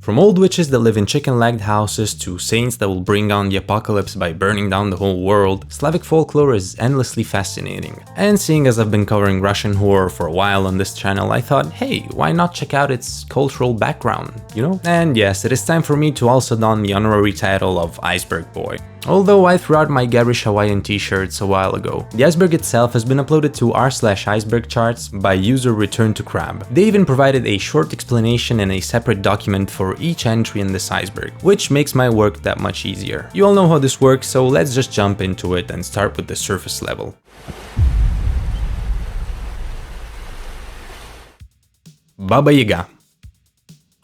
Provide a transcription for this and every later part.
From old witches that live in chicken-legged houses to saints that will bring on the apocalypse by burning down the whole world, Slavic folklore is endlessly fascinating. And seeing as I've been covering Russian horror for a while on this channel, I thought, hey, why not check out its cultural background, you know? And yes, it is time for me to also don the honorary title of Iceberg Boy. Although I threw out my garish Hawaiian t-shirts a while ago. The iceberg itself has been uploaded to r/icebergcharts by user ReturnToCrab. They even provided a short explanation in a separate document for each entry in this iceberg, which makes my work that much easier. You all know how this works, so let's just jump into it and start with the surface level. Baba Yaga.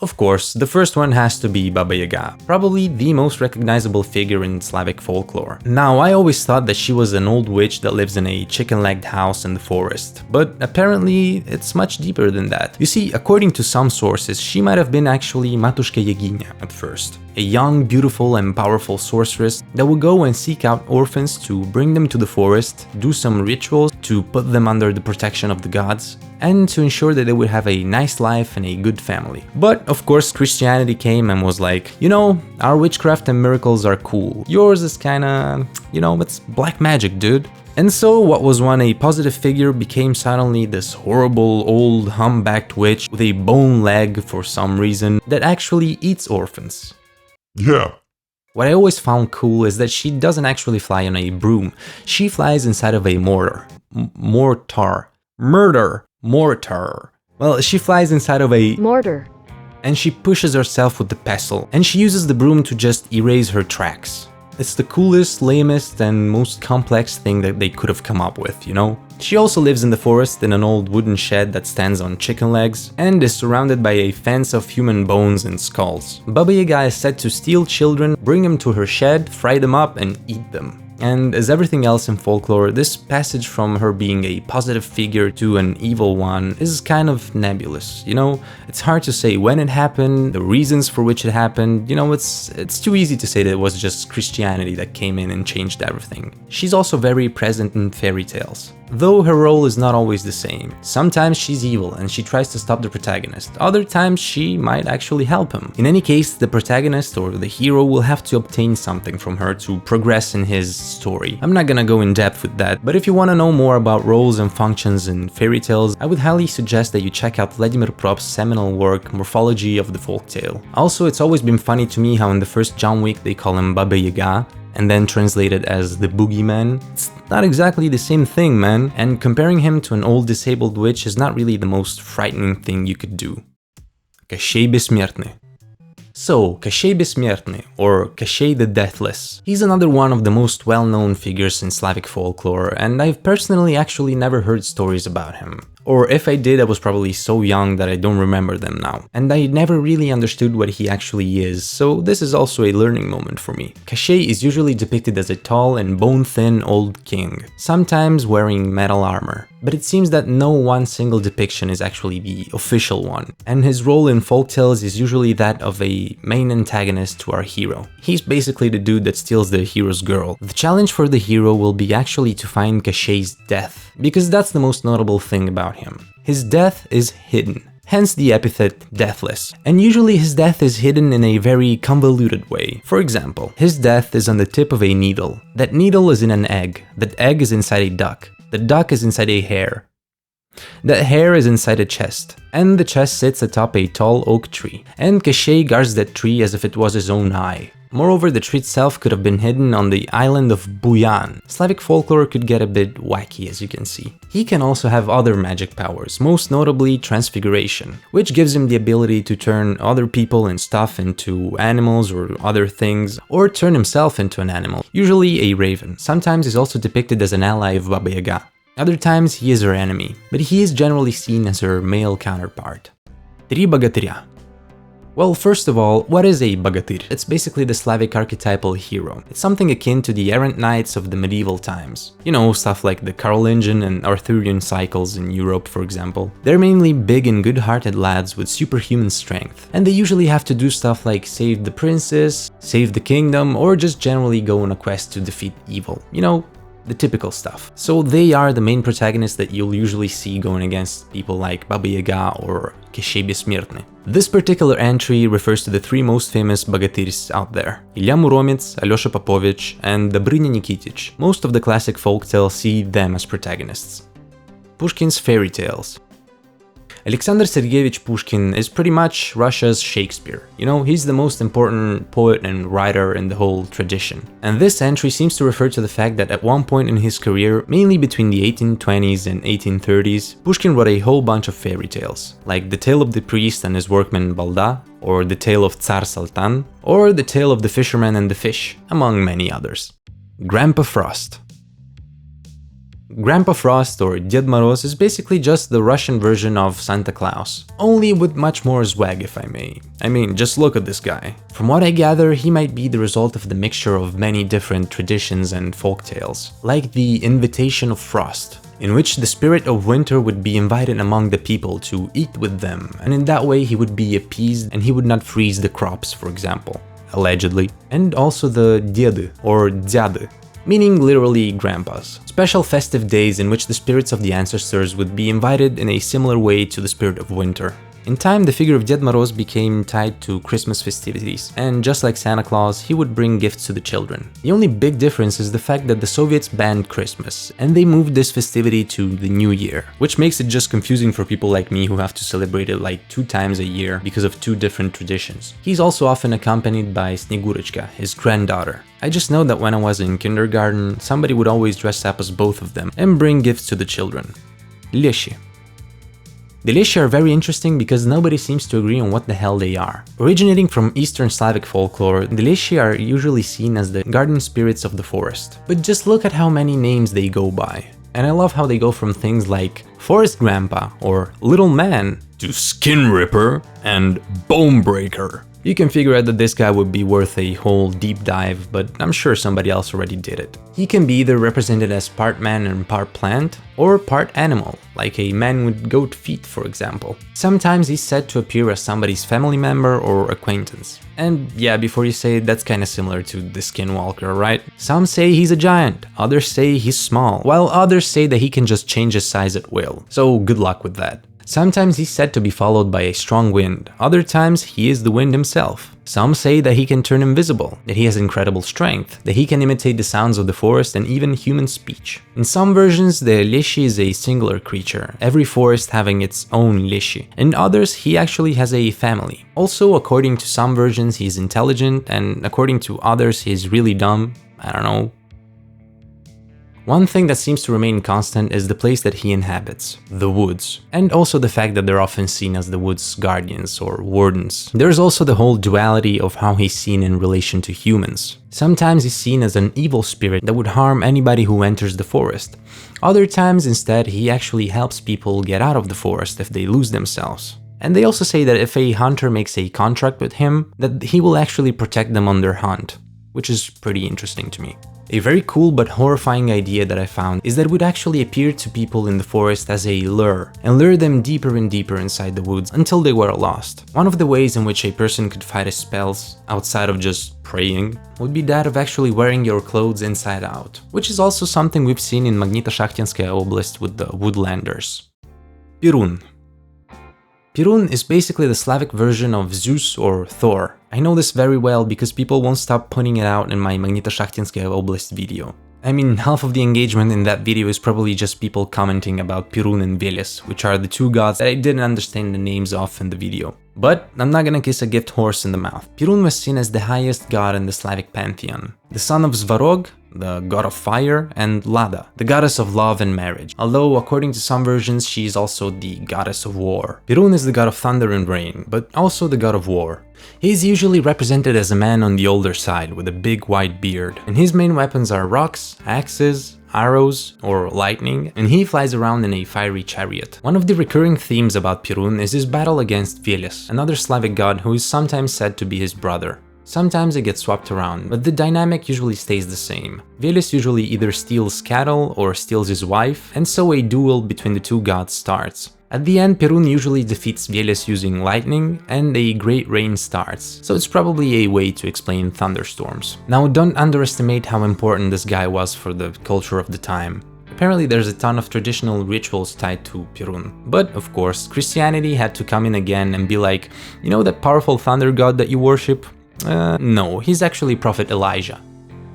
Of course, the first one has to be Baba Yaga, probably the most recognizable figure in Slavic folklore. Now, I always thought that she was an old witch that lives in a chicken-legged house in the forest, but apparently it's much deeper than that. You see, according to some sources, she might have been actually Matushka Yaginya at first. A young, beautiful and powerful sorceress that would go and seek out orphans to bring them to the forest, do some rituals to put them under the protection of the gods, and to ensure that they would have a nice life and a good family. But of course Christianity came and was like, you know, our witchcraft and miracles are cool. Yours is kinda, you know, it's black magic, dude. And so what was once a positive figure became suddenly this horrible old humbacked witch with a bone leg for some reason that actually eats orphans. Yeah. What I always found cool is that she doesn't actually fly on a broom. She flies inside of a mortar. Mortar. Well, she flies inside of a mortar. And she pushes herself with the pestle. And she uses the broom to just erase her tracks. It's the coolest, lamest, and most complex thing that they could have come up with, you know? She also lives in the forest in an old wooden shed that stands on chicken legs and is surrounded by a fence of human bones and skulls. Baba Yaga is said to steal children, bring them to her shed, fry them up and eat them. And as everything else in folklore, this passage from her being a positive figure to an evil one is kind of nebulous, you know? It's hard to say when it happened, the reasons for which it happened, you know, it's too easy to say that it was just Christianity that came in and changed everything. She's also very present in fairy tales. Though her role is not always the same. Sometimes she's evil and she tries to stop the protagonist, other times she might actually help him. In any case, the protagonist or the hero will have to obtain something from her to progress in his story. I'm not gonna go in depth with that, but if you want to know more about roles and functions in fairy tales, I would highly suggest that you check out Vladimir Prop's seminal work, Morphology of the Folktale. Also, it's always been funny to me how in the first John Wick they call him Baba Yaga, and then translated as the boogeyman. It's not exactly the same thing, man, and comparing him to an old disabled witch is not really the most frightening thing you could do. Kощей Бессмертный. So, Kощei Bessmertny, or Koshchei the Deathless. He's another one of the most well-known figures in Slavic folklore, and I've personally actually never heard stories about him. Or if I did, I was probably so young that I don't remember them now. And I never really understood what he actually is, so this is also a learning moment for me. Kощei is usually depicted as a tall and bone-thin old king, sometimes wearing metal armor. But it seems that no one single depiction is actually the official one, and his role in folktales is usually that of a main antagonist to our hero. He's basically the dude that steals the hero's girl. The challenge for the hero will be actually to find Kощei's death, because that's the most notable thing about him. His death is hidden, hence the epithet Deathless. And usually his death is hidden in a very convoluted way. For example, his death is on the tip of a needle. That needle is in an egg. That egg is inside a duck. The duck is inside a hare. That hare is inside a chest, and the chest sits atop a tall oak tree, and Kощei guards that tree as if it was his own eye. Moreover, the tree itself could have been hidden on the island of Buyan. Slavic folklore could get a bit wacky, as you can see. He can also have other magic powers, most notably transfiguration, which gives him the ability to turn other people and stuff into animals or other things, or turn himself into an animal, usually a raven. Sometimes he's also depicted as an ally of Baba Yaga. Other times he is her enemy, but he is generally seen as her male counterpart. Три богатыря. Well, first of all, what is a Bogatyr? It's basically the Slavic archetypal hero. It's something akin to the errant knights of the medieval times. You know, stuff like the Carolingian and Arthurian cycles in Europe, for example. They're mainly big and good-hearted lads with superhuman strength, and they usually have to do stuff like save the princess, save the kingdom, or just generally go on a quest to defeat evil. You know, the typical stuff. So they are the main protagonists that you'll usually see going against people like Baba Yaga or Kощей Бессмертный. This particular entry refers to the three most famous Bogatyrs out there: Ilya Muromets, Alyosha Popovich, and Dobrynya Nikitich. Most of the classic folktales see them as protagonists. Pushkin's fairy tales. Alexander Sergeyevich Pushkin is pretty much Russia's Shakespeare. You know, he's the most important poet and writer in the whole tradition. And this entry seems to refer to the fact that at one point in his career, mainly between the 1820s and 1830s, Pushkin wrote a whole bunch of fairy tales, like The Tale of the Priest and His Workman Balda, or The Tale of Tsar Sultan, or The Tale of the Fisherman and the Fish, among many others. Grandpa Frost. Grandpa Frost, or Ded Moroz, is basically just the Russian version of Santa Claus, only with much more swag, if I may. I mean, just look at this guy. From what I gather, he might be the result of the mixture of many different traditions and folktales, like the Invitation of Frost, in which the spirit of winter would be invited among the people to eat with them, and in that way he would be appeased and he would not freeze the crops, for example, allegedly. And also the Dedy, or Dyady, meaning literally grandpas. Special festive days in which the spirits of the ancestors would be invited in a similar way to the spirit of winter. In time, the figure of Ded Moroz became tied to Christmas festivities, and just like Santa Claus, he would bring gifts to the children. The only big difference is the fact that the Soviets banned Christmas, and they moved this festivity to the New Year, which makes it just confusing for people like me who have to celebrate it like 2 times a year because of 2 different traditions. He's also often accompanied by Snegurочка, his granddaughter. I just know that when I was in kindergarten, somebody would always dress up as both of them and bring gifts to the children. Leshy. The Leshy are very interesting because nobody seems to agree on what the hell they are. Originating from Eastern Slavic folklore, the Leshy are usually seen as the guardian spirits of the forest. But just look at how many names they go by. And I love how they go from things like Forest Grandpa or Little Man to Skin Ripper and Bone Breaker. You can figure out that this guy would be worth a whole deep dive, but I'm sure somebody else already did it. He can be either represented as part man and part plant, or part animal, like a man with goat feet, for example. Sometimes he's said to appear as somebody's family member or acquaintance. And yeah, before you say it, that's kinda similar to the Skinwalker, right? Some say he's a giant, others say he's small, while others say that he can just change his size at will. So good luck with that. Sometimes he's said to be followed by a strong wind, other times he is the wind himself. Some say that he can turn invisible, that he has incredible strength, that he can imitate the sounds of the forest and even human speech. In some versions, the Leshy is a singular creature, every forest having its own Leshy. In others, he actually has a family. Also, according to some versions, he is intelligent, and according to others, he is really dumb. I don't know. One thing that seems to remain constant is the place that he inhabits, the woods, and also the fact that they're often seen as the woods' guardians or wardens. There's also the whole duality of how he's seen in relation to humans. Sometimes he's seen as an evil spirit that would harm anybody who enters the forest. Other times instead he actually helps people get out of the forest if they lose themselves. And they also say that if a hunter makes a contract with him, that he will actually protect them on their hunt, which is pretty interesting to me. A very cool but horrifying idea that I found is that it would actually appear to people in the forest as a lure, and lure them deeper and deeper inside the woods until they were lost. One of the ways in which a person could fight his spells, outside of just praying, would be that of actually wearing your clothes inside out, which is also something we've seen in Magnito-Shahtinskaya Oblast with the Woodlanders. Perun. Perun is basically the Slavic version of Zeus or Thor. I know this very well because people won't stop putting it out in my Magnito-Shahtinskaya Oblast video. I mean, half of the engagement in that video is probably just people commenting about Perun and Veles, which are the 2 gods that I didn't understand the names of in the video. But I'm not gonna kiss a gift horse in the mouth. Perun was seen as the highest god in the Slavic Pantheon, the son of Svarog, the god of fire, and Lada, the goddess of love and marriage, although according to some versions she is also the goddess of war. Perun is the god of thunder and rain, but also the god of war. He is usually represented as a man on the older side with a big white beard, and his main weapons are rocks, axes, arrows, or lightning, and he flies around in a fiery chariot. One of the recurring themes about Perun is his battle against Veles, another Slavic god who is sometimes said to be his brother. Sometimes it gets swapped around, but the dynamic usually stays the same. Veles usually either steals cattle or steals his wife, and so a duel between the two gods starts. At the end, Perun usually defeats Veles using lightning, and a great rain starts, so it's probably a way to explain thunderstorms. Now, don't underestimate how important this guy was for the culture of the time. Apparently there's a ton of traditional rituals tied to Perun. But, of course, Christianity had to come in again and be like, you know that powerful thunder god that you worship? No, he's actually Prophet Elijah.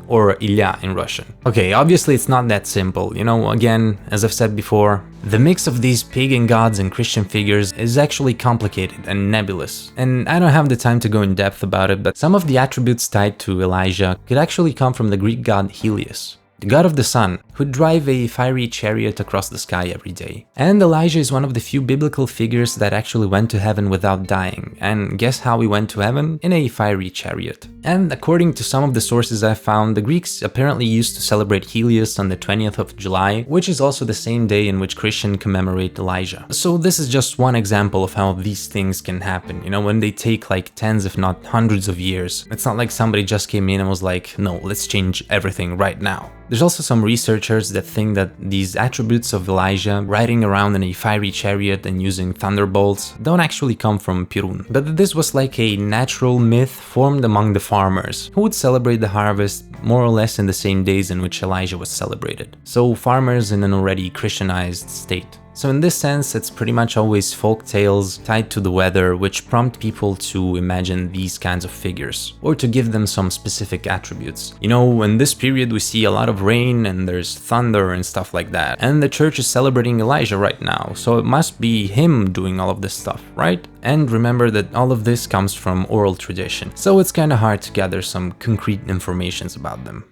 Or Ilya in Russian. Okay, obviously it's not that simple, you know, again, as I've said before, the mix of these pagan gods and Christian figures is actually complicated and nebulous. And I don't have the time to go in depth about it, but some of the attributes tied to Elijah could actually come from the Greek god Helios, the god of the sun, who'd drive a fiery chariot across the sky every day. And Elijah is one of the few biblical figures that actually went to heaven without dying. And guess how he went to heaven? In a fiery chariot. And according to some of the sources I've found, the Greeks apparently used to celebrate Helios on the 20th of July, which is also the same day in which Christians commemorate Elijah. So this is just one example of how these things can happen, you know, when they take like tens if not hundreds of years. It's not like somebody just came in and was like, no, let's change everything right now. There's also some researchers that think that these attributes of Elijah, riding around in a fiery chariot and using thunderbolts, don't actually come from Perun, but that this was like a natural myth formed among the farmers, who would celebrate the harvest more or less in the same days in which Elijah was celebrated. So farmers in an already Christianized state. So in this sense, it's pretty much always folk tales tied to the weather which prompt people to imagine these kinds of figures, or to give them some specific attributes. You know, in this period we see a lot of rain and there's thunder and stuff like that, and the church is celebrating Elijah right now, so it must be him doing all of this stuff, right? And remember that all of this comes from oral tradition, so it's kinda hard to gather some concrete informations about them.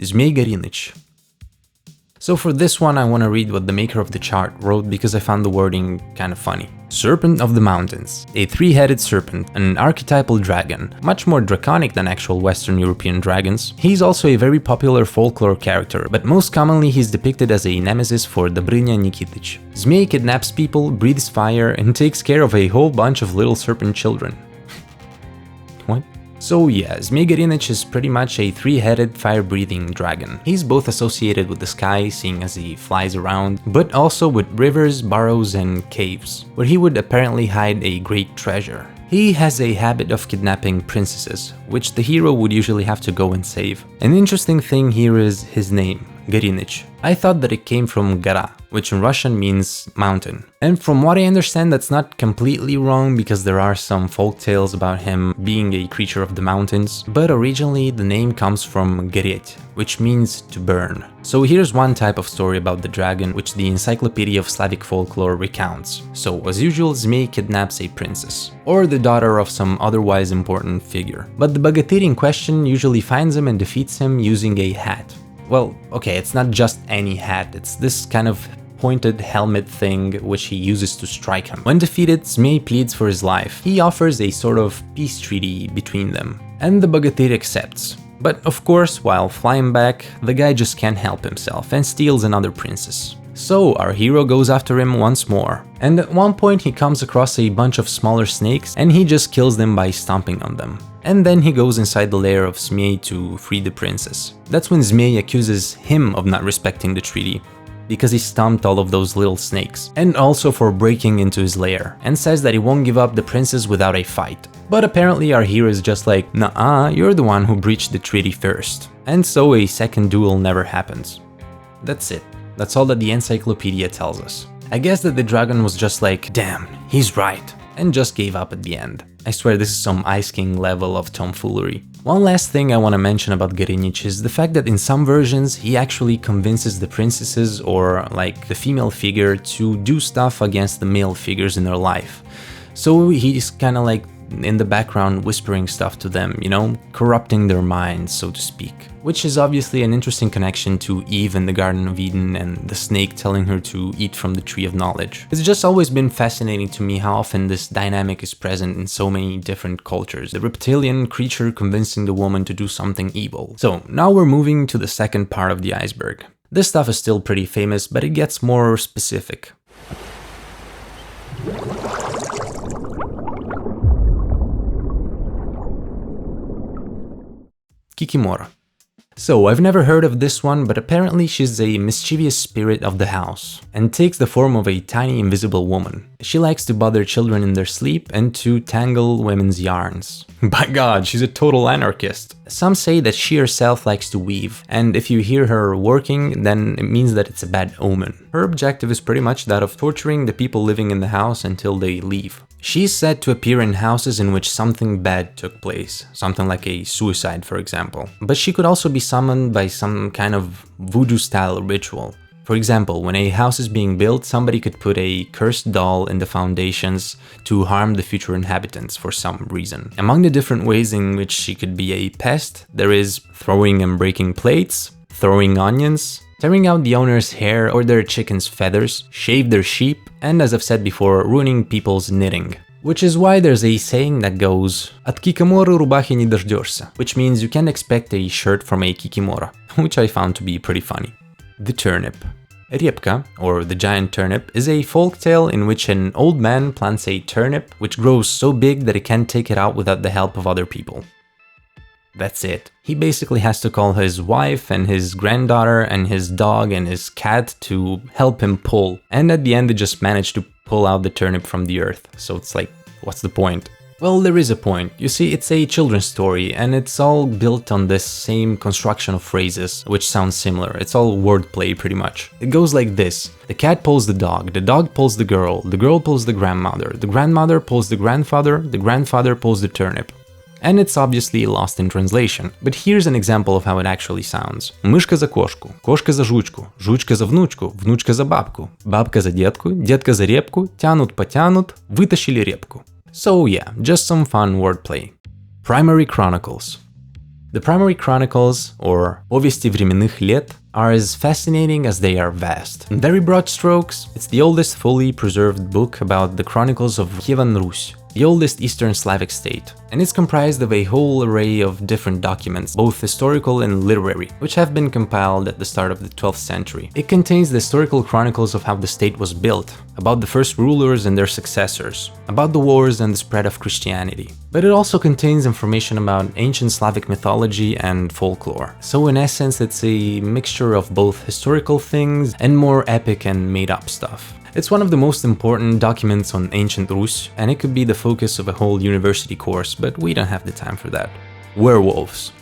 Zmey Gorynych. So for this one I want to read what the maker of the chart wrote because I found the wording kind of funny. Serpent of the Mountains, a three-headed serpent, an archetypal dragon, much more draconic than actual Western European dragons. He's also a very popular folklore character, but most commonly he's depicted as a nemesis for Dobrynya Nikitich. Zmey kidnaps people, breathes fire, and takes care of a whole bunch of little serpent children. What? So yeah, Zmey Gorynych is pretty much a three-headed fire-breathing dragon. He's both associated with the sky, seeing as he flies around, but also with rivers, burrows, and caves, where he would apparently hide a great treasure. He has a habit of kidnapping princesses, which the hero would usually have to go and save. An interesting thing here is his name, Gorynych. I thought that it came from Gora, which in Russian means mountain. And from what I understand, that's not completely wrong because there are some folk tales about him being a creature of the mountains, but originally the name comes from Goretь, which means to burn. So here's one type of story about the dragon which the Encyclopedia of Slavic Folklore recounts. So as usual, Zmey kidnaps a princess, or the daughter of some otherwise important figure. But the Bogatyr in question usually finds him and defeats him using a hat. Well, okay, it's not just any hat, it's this kind of pointed helmet thing which he uses to strike him. When defeated, Zmey pleads for his life. He offers a sort of peace treaty between them, and the Bogatyr accepts. But of course, while flying back, the guy just can't help himself and steals another princess. So our hero goes after him once more, and at one point he comes across a bunch of smaller snakes and he just kills them by stomping on them. And then he goes inside the lair of Zmey to free the princess. That's when Zmey accuses him of not respecting the treaty, because he stomped all of those little snakes, and also for breaking into his lair, and says that he won't give up the princess without a fight. But apparently our hero is just like, nah, you're the one who breached the treaty first. And so a second duel never happens. That's it. That's all that the encyclopedia tells us. I guess that the dragon was just like, damn, he's right, and just gave up at the end. I swear this is some Ice King level of tomfoolery. One last thing I want to mention about Gorynych is the fact that in some versions he actually convinces the princesses or like the female figure to do stuff against the male figures in their life. So he's kind of like in the background whispering stuff to them, you know, corrupting their minds, so to speak. Which is obviously an interesting connection to Eve in the Garden of Eden and the snake telling her to eat from the tree of knowledge. It's just always been fascinating to me how often this dynamic is present in so many different cultures. The reptilian creature convincing the woman to do something evil. So now we're moving to the second part of the iceberg. This stuff is still pretty famous, but it gets more specific. Kikimora. So, I've never heard of this one, but apparently she's a mischievous spirit of the house and takes the form of a tiny invisible woman. She likes to bother children in their sleep and to tangle women's yarns. By God, she's a total anarchist. Some say that she herself likes to weave, and if you hear her working, then it means that it's a bad omen. Her objective is pretty much that of torturing the people living in the house until they leave. She's said to appear in houses in which something bad took place, something like a suicide, for example. But she could also be summoned by some kind of voodoo-style ritual. For example, when a house is being built, somebody could put a cursed doll in the foundations to harm the future inhabitants for some reason. Among the different ways in which she could be a pest, there is throwing and breaking plates, throwing onions, tearing out the owner's hair or their chicken's feathers, shave their sheep, and as I've said before, ruining people's knitting. Which is why there's a saying that goes "От Кикиморы рубахи не дождешься," which means you can't expect a shirt from a Kikimora, which I found to be pretty funny. The turnip. Repka, or the giant turnip, is a folk tale in which an old man plants a turnip which grows so big that he can't take it out without the help of other people. That's it. He basically has to call his wife and his granddaughter and his dog and his cat to help him pull, and at the end they just manage to pull out the turnip from the earth, so it's like, what's the point? Well, there is a point. You see, it's a children's story, and it's all built on this same construction of phrases, which sounds similar. It's all wordplay, pretty much. It goes like this. The cat pulls the dog pulls the girl pulls the grandmother pulls the grandfather pulls the turnip. And it's obviously lost in translation. But here's an example of how it actually sounds. Мышка за кошку, кошка за жучку, жучка за внучку, внучка за бабку, бабка за детку, детка за репку, тянут-потянут, вытащили репку. So yeah, just some fun wordplay. Primary Chronicles. The Primary Chronicles, or Повести временных лет, are as fascinating as they are vast. In very broad strokes, it's the oldest fully preserved book about the chronicles of Kievan Rus, the oldest Eastern Slavic state, and it's comprised of a whole array of different documents, both historical and literary, which have been compiled at the start of the 12th century. It contains the historical chronicles of how the state was built, about the first rulers and their successors, about the wars and the spread of Christianity. But it also contains information about ancient Slavic mythology and folklore. So in essence, it's a mixture of both historical things and more epic and made-up stuff. It's one of the most important documents on Ancient Rus, and it could be the focus of a whole university course, but we don't have the time for that. Werewolves.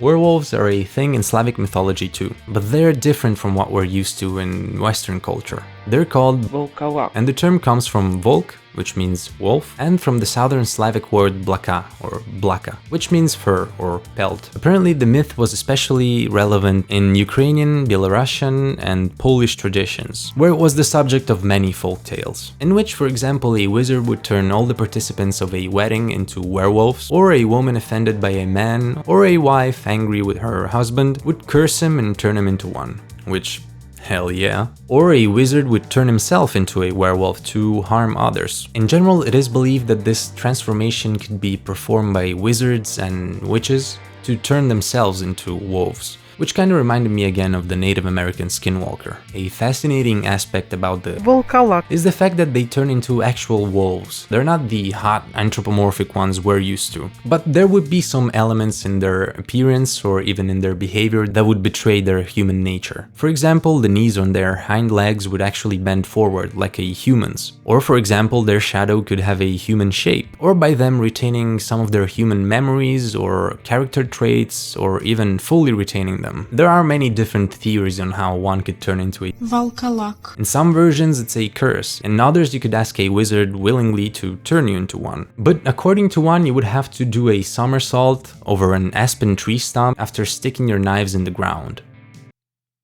Werewolves are a thing in Slavic mythology too, but they're different from what we're used to in Western culture. They're called Volkala, and the term comes from Volk, which means wolf, and from the southern Slavic word blaka, or blaka, which means fur or pelt. Apparently the myth was especially relevant in Ukrainian, Belarusian, and Polish traditions, where it was the subject of many folk tales, in which, for example, a wizard would turn all the participants of a wedding into werewolves, or a woman offended by a man, or a wife angry with her husband would curse him and turn him into one, which, hell yeah. Or a wizard would turn himself into a werewolf to harm others. In general, it is believed that this transformation could be performed by wizards and witches to turn themselves into wolves, which kind of reminded me again of the Native American skinwalker. A fascinating aspect about the Volkala is the fact that they turn into actual wolves. They're not the hot anthropomorphic ones we're used to, but there would be some elements in their appearance or even in their behavior that would betray their human nature. For example, the knees on their hind legs would actually bend forward like a human's. Or for example, their shadow could have a human shape, or by them retaining some of their human memories or character traits, or even fully retaining them. There are many different theories on how one could turn into a Volkalak. In some versions it's a curse, in others you could ask a wizard willingly to turn you into one. But according to one, you would have to do a somersault over an aspen tree stump after sticking your knives in the ground.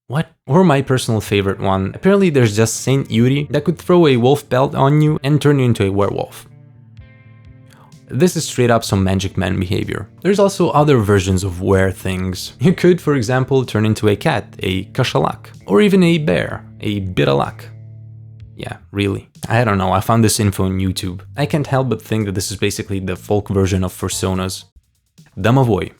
What? Or my personal favorite one, apparently there's just Saint Yuri that could throw a wolf pelt on you and turn you into a werewolf. This is straight up some Magic Man behavior. There's also other versions of were-things. You could, for example, turn into a cat, a kashalak, or even a bear, a biralak. Yeah, really. I don't know, I found this info on YouTube. I can't help but think that this is basically the folk version of Fursonas. Domovoi.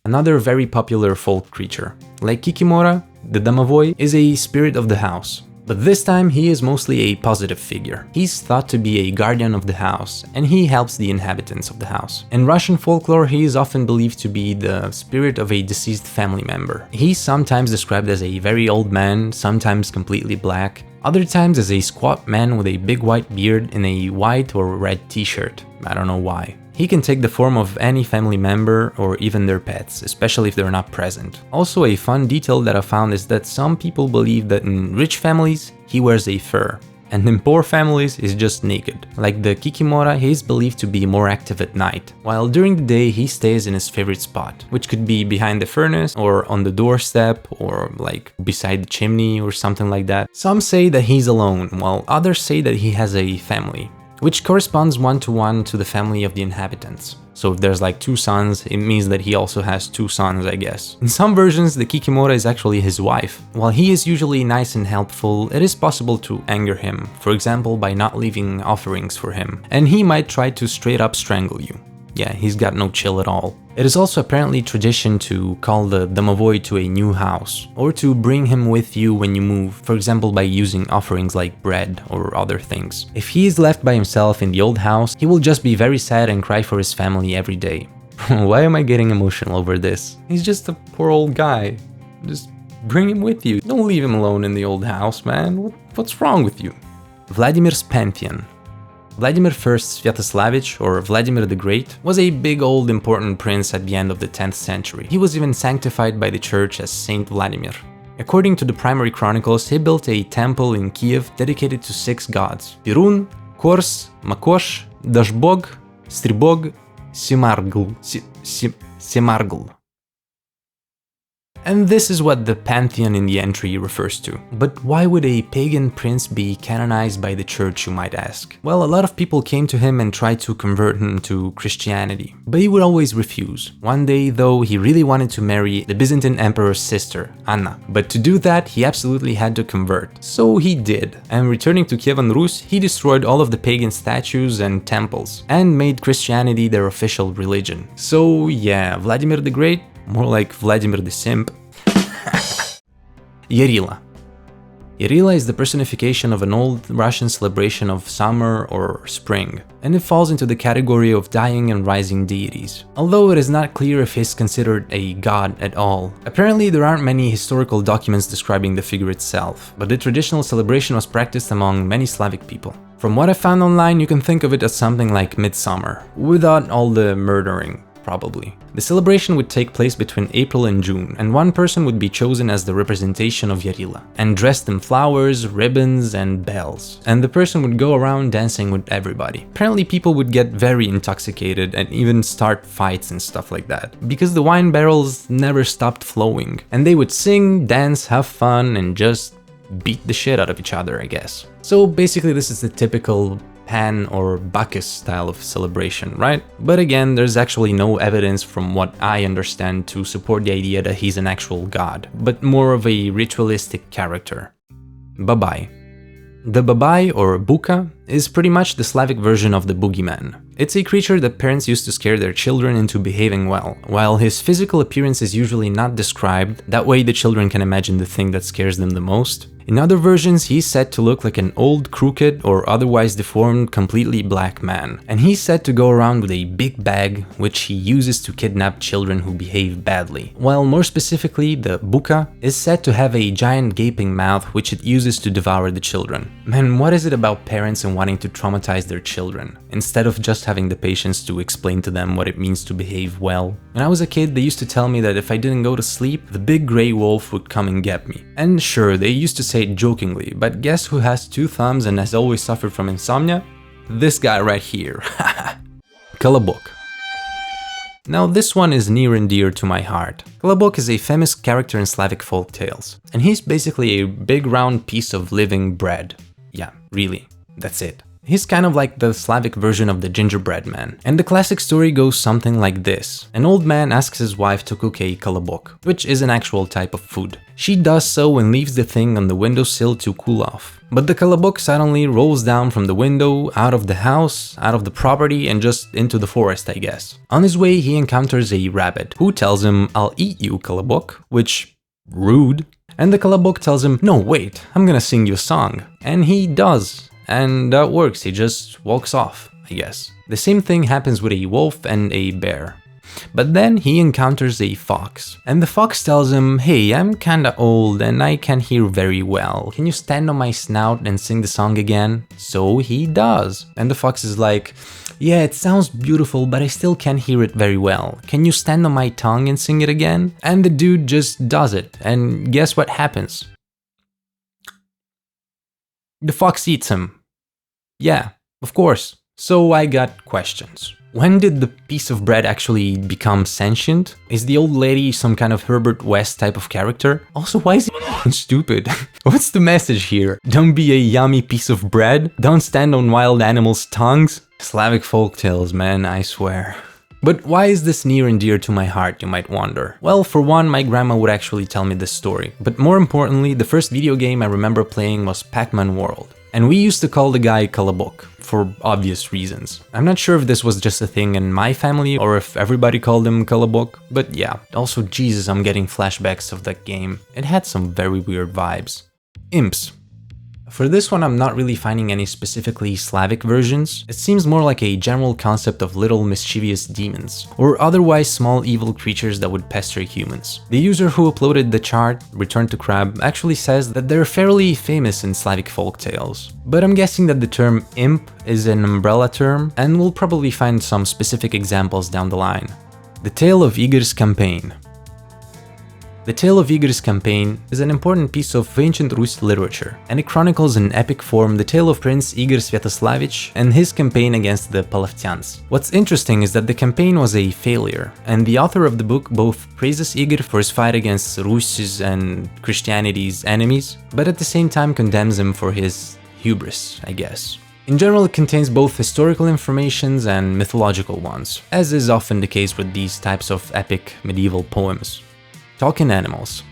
Another very popular folk creature. Like Kikimora, the Domovoi is a spirit of the house. But this time he is mostly a positive figure. He's thought to be a guardian of the house, and he helps the inhabitants of the house. In Russian folklore, he is often believed to be the spirit of a deceased family member. He's sometimes described as a very old man, sometimes completely black, other times as a squat man with a big white beard in a white or red t-shirt. I don't know why. He can take the form of any family member or even their pets, especially if they're not present. Also, a fun detail that I found is that some people believe that in rich families, he wears a fur, and in poor families, he's just naked. Like the Kikimora, he is believed to be more active at night, while during the day he stays in his favorite spot, which could be behind the furnace, or on the doorstep, or like beside the chimney or something like that. Some say that he's alone, while others say that he has a family, which corresponds one-to-one to the family of the inhabitants. So if there's like 2 sons, it means that he also has 2 sons, I guess. In some versions, the Kikimora is actually his wife. While he is usually nice and helpful, it is possible to anger him, for example by not leaving offerings for him, and he might try to straight up strangle you. Yeah, he's got no chill at all. It is also apparently tradition to call the Domovoi to a new house, or to bring him with you when you move, for example by using offerings like bread or other things. If he is left by himself in the old house, he will just be very sad and cry for his family every day. Why am I getting emotional over this? He's just a poor old guy. Just bring him with you. Don't leave him alone in the old house, man. What's wrong with you? Vladimir's Pantheon. Vladimir I Sviatoslavich, or Vladimir the Great, was a big old important prince at the end of the 10th century. He was even sanctified by the church as Saint Vladimir. According to the Primary Chronicles, he built a temple in Kiev dedicated to 6 gods: Perun, Kors, Makosh, Dashbog, Stribog, Semargl. And this is what the Pantheon in the entry refers to. But why would a pagan prince be canonized by the church, you might ask? Well, a lot of people came to him and tried to convert him to Christianity, but he would always refuse. One day, though, he really wanted to marry the Byzantine emperor's sister, Anna. But to do that, he absolutely had to convert. So he did. And returning to Kievan Rus, he destroyed all of the pagan statues and temples, and made Christianity their official religion. So yeah, Vladimir the Great, more like Vladimir the Simp. Yarila. Yarila is the personification of an old Russian celebration of summer or spring, and it falls into the category of dying and rising deities, although it is not clear if he's considered a god at all. Apparently there aren't many historical documents describing the figure itself, but the traditional celebration was practiced among many Slavic people. From what I found online, you can think of it as something like midsummer, without all the murdering. Probably. The celebration would take place between April and June, and one person would be chosen as the representation of Yarila, and dressed in flowers, ribbons, and bells. And the person would go around dancing with everybody. Apparently people would get very intoxicated and even start fights and stuff like that, because the wine barrels never stopped flowing. And they would sing, dance, have fun, and just beat the shit out of each other, I guess. So basically this is the typical Pan or Bacchus style of celebration, right? But again, there's actually no evidence from what I understand to support the idea that he's an actual god, but more of a ritualistic character. Babay. The Babay, or Buka, is pretty much the Slavic version of the boogeyman. It's a creature that parents used to scare their children into behaving well. While his physical appearance is usually not described, that way the children can imagine the thing that scares them the most. In other versions, he's said to look like an old, crooked, or otherwise deformed, completely black man. And he's said to go around with a big bag, which he uses to kidnap children who behave badly. While more specifically, the Buka is said to have a giant gaping mouth, which it uses to devour the children. Man, what is it about parents and wanting to traumatize their children, instead of just having the patience to explain to them what it means to behave well? When I was a kid, they used to tell me that if I didn't go to sleep, the big grey wolf would come and get me. And sure, they used to say it jokingly, but guess who has 2 thumbs and has always suffered from insomnia? This guy right here. Kolobok. Now this one is near and dear to my heart. Kolobok is a famous character in Slavic folk tales, and he's basically a big round piece of living bread. Yeah, really, that's it. He's kind of like the Slavic version of the gingerbread man. And the classic story goes something like this. An old man asks his wife to cook a kolobok, which is an actual type of food. She does so and leaves the thing on the windowsill to cool off. But the kolobok suddenly rolls down from the window, out of the house, out of the property, and just into the forest, I guess. On his way, he encounters a rabbit, who tells him, "I'll eat you, kolobok," which, rude. And the Kolobok tells him, no wait, I'm gonna sing you a song. And he does. And that works, he just walks off, I guess. The same thing happens with a wolf and a bear. But then he encounters a fox, and the fox tells him, hey, I'm kinda old and I can hear very well. Can you stand on my snout and sing the song again? So he does. And the fox is like, yeah, it sounds beautiful, but I still can't hear it very well. Can you stand on my tongue and sing it again? And the dude just does it, and guess what happens? The fox eats him. Yeah, of course. So I got questions. When did the piece of bread actually become sentient? Is the old lady some kind of Herbert West type of character? Also, why is he stupid? What's the message here? Don't be a yummy piece of bread? Don't stand on wild animals' tongues? Slavic folktales, man, I swear. But why is this near and dear to my heart, you might wonder? Well, for one, my grandma would actually tell me this story. But more importantly, the first video game I remember playing was Pac-Man World. And we used to call the guy Kolobok, for obvious reasons. I'm not sure if this was just a thing in my family or if everybody called him Kolobok, but yeah. Also, Jesus, I'm getting flashbacks of that game. It had some very weird vibes. Imps. For this one, I'm not really finding any specifically Slavic versions. It seems more like a general concept of little mischievous demons, or otherwise small evil creatures that would pester humans. The user who uploaded the chart, ReturnToCrab, actually says that they're fairly famous in Slavic folktales. But I'm guessing that the term imp is an umbrella term, and we'll probably find some specific examples down the line. The Tale of Igor's Campaign. The Tale of Igor's Campaign is an important piece of Ancient Rus literature, and it chronicles in epic form the tale of Prince Igor Sviatoslavich and his campaign against the Palavtyans. What's interesting is that the campaign was a failure, and the author of the book both praises Igor for his fight against Rus's and Christianity's enemies, but at the same time condemns him for his hubris, I guess. In general, it contains both historical informations and mythological ones, as is often the case with these types of epic medieval poems. Talking animals.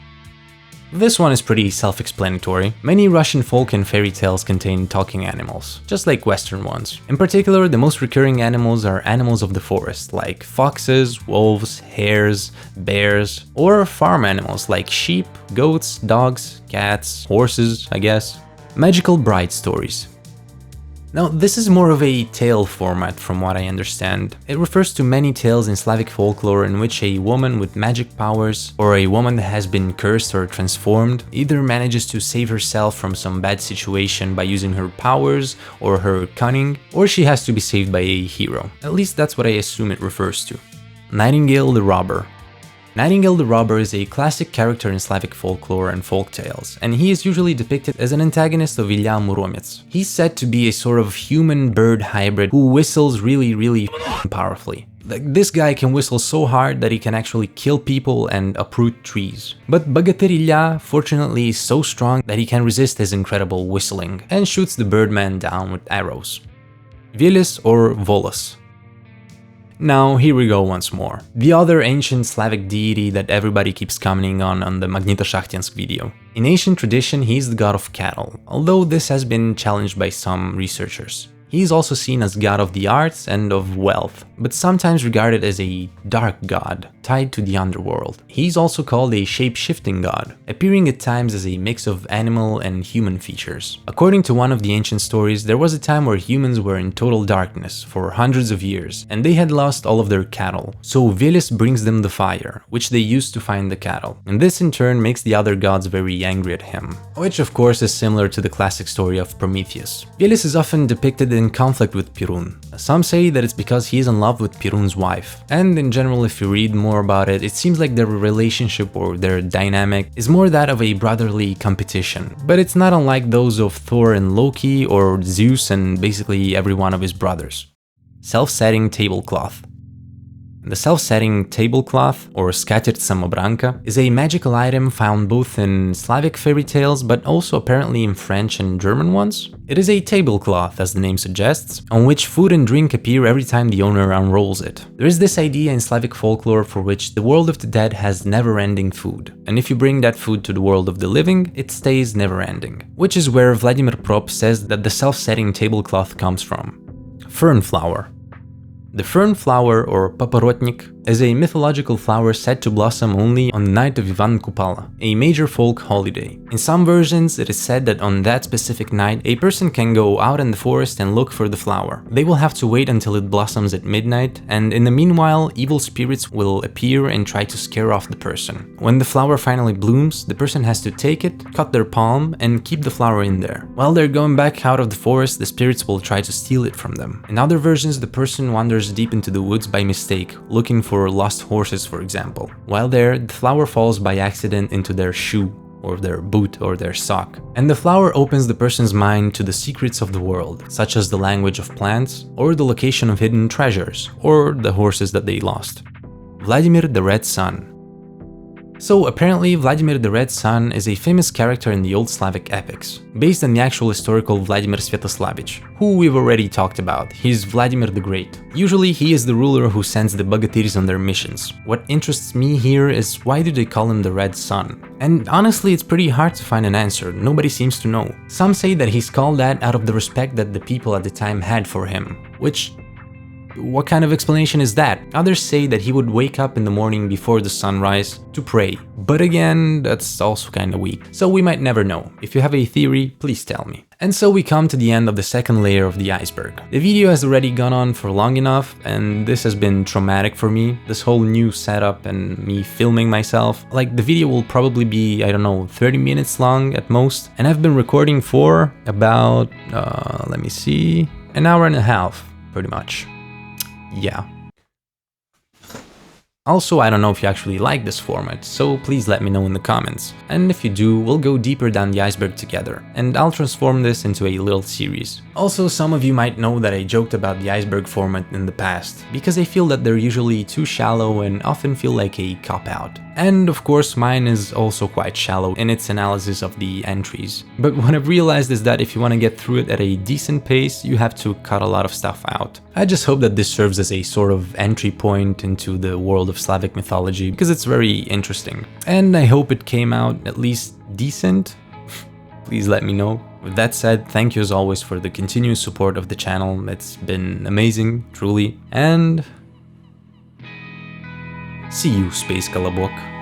This one is pretty self-explanatory. Many Russian folk and fairy tales contain talking animals, just like Western ones. In particular, the most recurring animals are animals of the forest, like foxes, wolves, hares, bears, or farm animals like sheep, goats, dogs, cats, horses, I guess. Magical bride stories. Now, this is more of a tale format from what I understand. It refers to many tales in Slavic folklore in which a woman with magic powers, or a woman that has been cursed or transformed, either manages to save herself from some bad situation by using her powers or her cunning, or she has to be saved by a hero. At least that's what I assume it refers to. Nightingale the Robber. Nightingale the Robber is a classic character in Slavic folklore and folktales, and he is usually depicted as an antagonist of Ilya Muromets. He's said to be a sort of human-bird hybrid who whistles really powerfully. Like, this guy can whistle so hard that he can actually kill people and uproot trees. But Bogatyr Ilya, fortunately, is so strong that he can resist his incredible whistling, and shoots the birdman down with arrows. Veles or Veles. Now, here we go once more. The other ancient Slavic deity that everybody keeps commenting on the Magnitoshakhtinsk video. In ancient tradition, he is the god of cattle, although this has been challenged by some researchers. He is also seen as god of the arts and of wealth, but sometimes regarded as a dark god, tied to the underworld. He is also called a shape-shifting god, appearing at times as a mix of animal and human features. According to one of the ancient stories, there was a time where humans were in total darkness for hundreds of years, and they had lost all of their cattle, so Veles brings them the fire, which they use to find the cattle, and this in turn makes the other gods very angry at him, which of course is similar to the classic story of Prometheus. Veles is often depicted in conflict with Perun. Some say that it's because he is in love with Perun's wife, and in general, if you read more about it, it seems like their relationship or their dynamic is more that of a brotherly competition, but it's not unlike those of Thor and Loki or Zeus and basically every one of his brothers. Self-setting tablecloth. The self-setting tablecloth, or skatyrt samobranka, is a magical item found both in Slavic fairy tales but also apparently in French and German ones. It is a tablecloth, as the name suggests, on which food and drink appear every time the owner unrolls it. There is this idea in Slavic folklore for which the world of the dead has never-ending food, and if you bring that food to the world of the living, it stays never-ending, which is where Vladimir Prop says that the self-setting tablecloth comes from. Fern Flower. The fern flower, or paparotnik, is a mythological flower said to blossom only on the night of Ivan Kupala, a major folk holiday. In some versions, it is said that on that specific night, a person can go out in the forest and look for the flower. They will have to wait until it blossoms at midnight, and in the meanwhile, evil spirits will appear and try to scare off the person. When the flower finally blooms, the person has to take it, cut their palm, and keep the flower in there. While they're going back out of the forest, the spirits will try to steal it from them. In other versions, the person wanders deep into the woods by mistake, looking for lost horses, for example. While there, the flower falls by accident into their shoe, or their boot, or their sock. And the flower opens the person's mind to the secrets of the world, such as the language of plants, or the location of hidden treasures, or the horses that they lost. Vladimir the Red Sun. So apparently Vladimir the Red Sun is a famous character in the old Slavic epics, based on the actual historical Vladimir Sviatoslavich, who we've already talked about. He's Vladimir the Great. Usually he is the ruler who sends the Bogatyrs on their missions. What interests me here is why do they call him the Red Sun? And honestly, it's pretty hard to find an answer, nobody seems to know. Some say that he's called that out of the respect that the people at the time had for him, which... what kind of explanation is that? Others say that he would wake up in the morning before the sunrise to pray. But again, that's also kinda weak. So we might never know. If you have a theory, please tell me. And so we come to the end of the second layer of the iceberg. The video has already gone on for long enough, and this has been traumatic for me. This whole new setup and me filming myself. Like, the video will probably be, I don't know, 30 minutes long at most. And I've been recording for about, let me see, an hour and a half, pretty much. Yeah. Also, I don't know if you actually like this format, so please let me know in the comments. And if you do, we'll go deeper down the iceberg together, and I'll transform this into a little series. Also, some of you might know that I joked about the iceberg format in the past, because I feel that they're usually too shallow and often feel like a cop-out. And of course, mine is also quite shallow in its analysis of the entries. But what I've realized is that if you want to get through it at a decent pace, you have to cut a lot of stuff out. I just hope that this serves as a sort of entry point into the world of Slavic mythology, because it's very interesting. And I hope it came out at least decent. Please let me know. With that said, thank you as always for the continuous support of the channel. It's been amazing, truly. And see you, Space Kolobok.